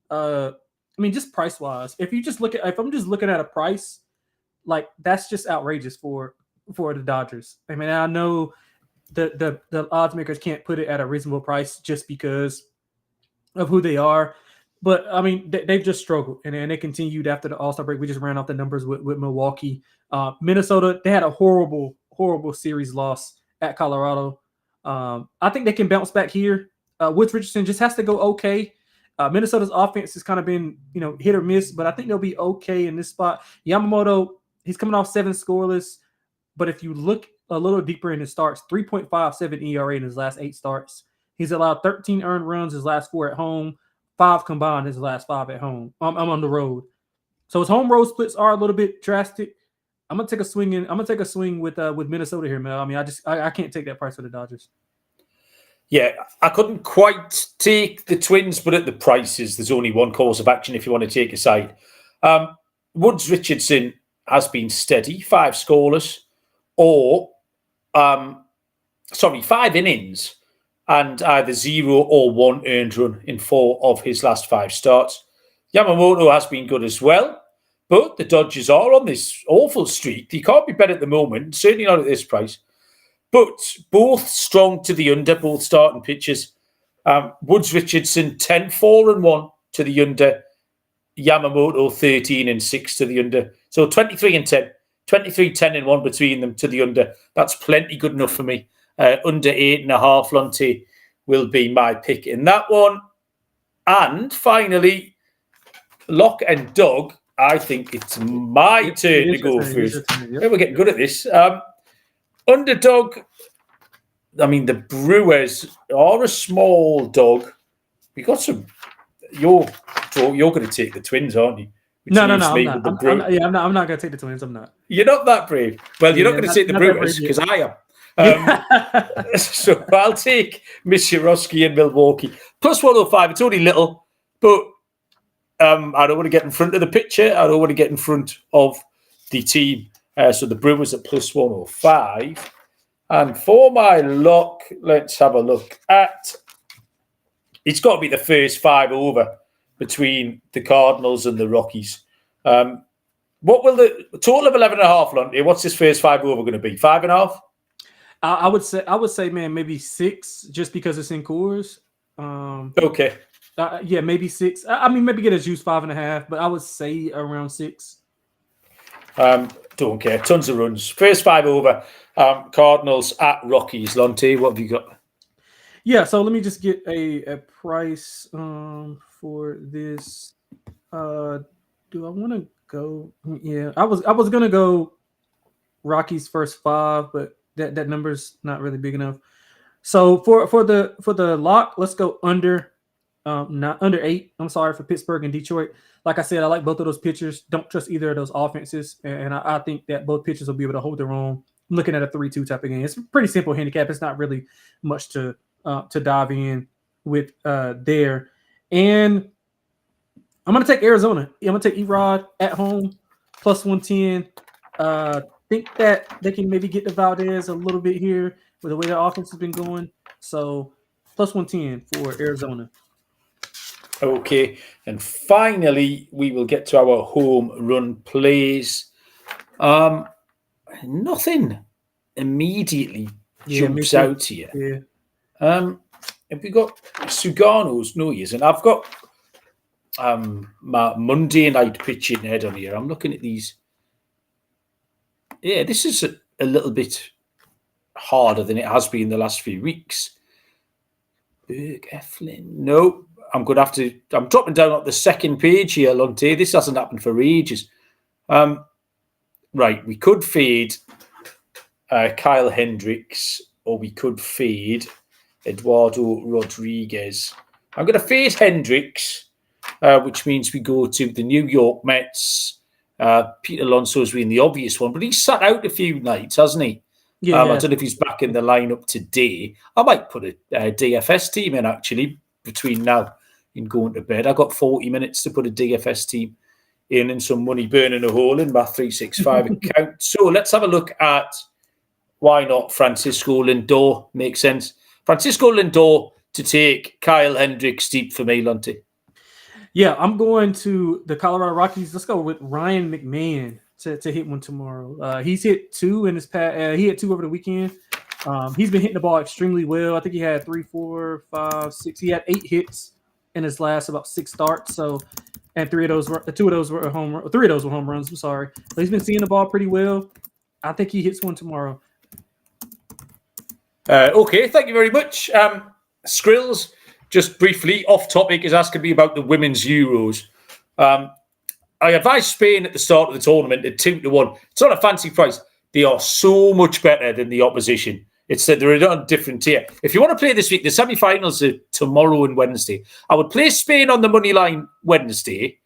I mean, just price wise, if I'm just looking at a price, like that's just outrageous for the Dodgers. I mean, I know the odds makers can't put it at a reasonable price just because of who they are, but I mean they've just struggled, and they continued after the All-Star break. We just ran off the numbers with Milwaukee. Minnesota, they had a horrible series loss at Colorado. I think they can bounce back here. Woods Richardson just has to go okay. Minnesota's offense has kind of been hit or miss, but I think they'll be okay in this spot. Yamamoto, he's coming off 7 scoreless. But if you look a little deeper in his starts, 3.57 ERA in his last 8 starts. He's allowed 13 earned runs his last 4 at home, 5 combined his last 5 at home. I'm on the road. So his home road splits are a little bit drastic. I'm gonna take a swing with Minnesota here, Mel. I mean, I can't take that price for the Dodgers. Yeah, I couldn't quite take the Twins, but at the prices, there's only one course of action if you want to take a side. Woods Richardson has been steady, 5 scoreless. Or, 5 innings and either 0 or 1 earned run in 4 of his last 5 starts. Yamamoto has been good as well, but the Dodgers are on this awful streak. They can't be better at the moment, certainly not at this price. But both strong to the under, both starting pitchers. Woods Richardson, 10-4-1 to the under. Yamamoto, 13-6 to the under. So 23-10. 23-10-1 between them to the under. That's plenty good enough for me. Under 8.5, Lonte will be my pick in that one. And finally, lock and dog. I think it's my turn to go first. Yeah, we're getting good at this. Underdog. I mean, the Brewers are a small dog. We got some. You're going to take the Twins, aren't you? No, I'm not. I'm not going to take the Twins. I'm not. You're not that brave. Well, you're not going to take the Brewers because I am. So I'll take Mishirowski in Milwaukee. Plus 105. It's only little, but I don't want to get in front of the picture. I don't want to get in front of the team. So the Brewers at plus 105. And for my lock, let's have a look at... It's got to be the first 5 over between the Cardinals and the Rockies. What will the total of 11.5, Lonte? What's this first 5 over going to be? 5.5? I would say, man, maybe 6, just because it's in Coors. Okay. Yeah, maybe 6. I mean, maybe get a juice 5.5, but I would say around 6. Don't care. Tons of runs. First 5 over. Cardinals at Rockies. Lonte, what have you got? Yeah, so let me just get a price for this. Do I want to go? Yeah, I was gonna go Rockies first 5, but that number's not really big enough. So for the lock, let's go under, not under 8. I'm sorry, for Pittsburgh and Detroit. Like I said, I like both of those pitchers. Don't trust either of those offenses, and I think that both pitchers will be able to hold their own. I'm looking at a 3-2 type of game. It's a pretty simple handicap. It's not really much to dive in with there. And I'm going to take Arizona. I'm going to take Erod at home, plus 110. Think that they can maybe get to Valdez a little bit here with the way their offense has been going. So plus 110 for Arizona. Okay. And finally, we will get to our home run plays. Nothing immediately jumps out here. Yeah. Have we got Sugano's? No, he isn't. I've got my Monday night pitching head on here. I'm looking at these. Yeah, this is a little bit harder than it has been the last few weeks. Berg Eflin. No, I'm going to have to... I'm dropping down at the second page here, Lonte. This hasn't happened for ages. Right, we could fade Kyle Hendricks, or we could fade Eduardo Rodriguez. I'm going to fade Hendricks, which means we go to the New York Mets. Pete Alonso's been the obvious one, but he's sat out a few nights, hasn't he? Yeah. I don't know if he's back in the lineup today. I might put a DFS team in, actually, between now and going to bed. I got 40 minutes to put a DFS team in and some money burning a hole in my 365 account. So let's have a look at, why not, Francisco Lindor. Makes sense. Francisco Lindor to take Kyle Hendricks deep for me, Lonte. Yeah, I'm going to the Colorado Rockies. Let's go with Ryan McMahon to hit one tomorrow. He's hit 2 in his past. He hit 2 over the weekend. He's been hitting the ball extremely well. I think he had 3, 4, 5, 6. He had 8 hits in his last about 6 starts. So, and 2 of those were home runs. I'm sorry, but he's been seeing the ball pretty well. I think he hits one tomorrow. Okay, thank you very much. Skrills, just briefly, off topic, is asking me about the women's Euros. I advised Spain at the start of the tournament at 2-1. It's not a fancy price. They are so much better than the opposition. It's that they're on a different tier. If you want to play this week, the semi-finals are tomorrow and Wednesday. I would play Spain on the money line Wednesday,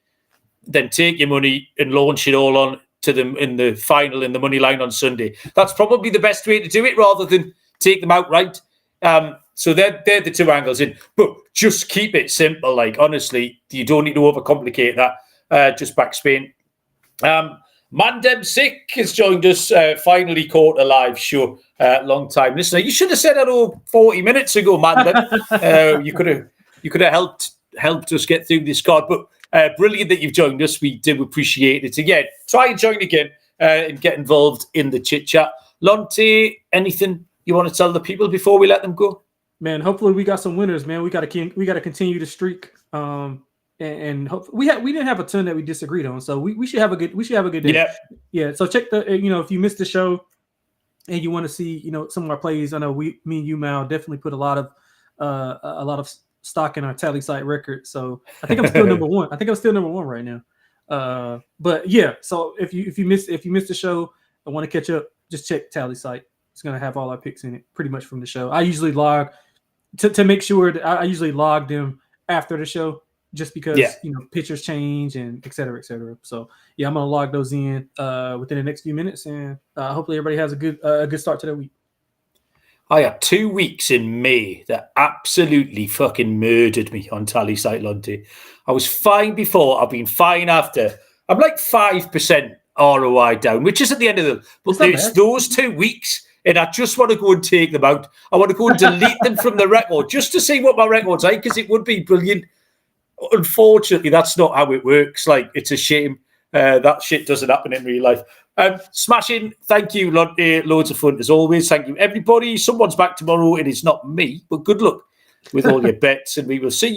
then take your money and launch it all on to them in the final in the money line on Sunday. That's probably the best way to do it, rather than take them outright. So they're the 2 angles in. But just keep it simple. Like, honestly, you don't need to overcomplicate that. Just back Spain. Mandem Sick has joined us. Finally caught a live show. Long time listener. You should have said hello 40 minutes ago, Mandem. You could have helped us get through this card. But brilliant that you've joined us. We do appreciate it. Again, try and join again and get involved in the chit chat. Lonte, anything you want to tell the people before we let them go? Man, hopefully we got some winners, man. We got to continue the streak. And hopefully we didn't have a ton that we disagreed on, so we should have a good day. Yeah. So check if you missed the show and you want to see some of our plays. I know me and you, Mal, definitely put a lot of stock in our tally site record. So I think I'm still number one. I think I'm still number one right now. But yeah. So if you missed the show and want to catch up, just check tally site. It's gonna have all our picks in it, pretty much from the show. I usually log to make sure that I usually log them after the show, just because pitchers change and et cetera, et cetera. So yeah, I'm gonna log those in within the next few minutes, and hopefully everybody has a good start to their week. I had 2 weeks in May that absolutely fucking murdered me on Tally Site Lonte. I was fine before. I've been fine after. I'm like 5% ROI down, which isn't the end of the... But there's those 2 weeks, and I just want to go and take them out. I want to go and delete them from the record just to see what my record's like, because it would be brilliant. Unfortunately, that's not how it works. Like, it's a shame. That shit doesn't happen in real life. Smashing. Thank you, Lonte. Loads of fun as always. Thank you, everybody. Someone's back tomorrow, and it's not me, but good luck with all your bets, and we will see you.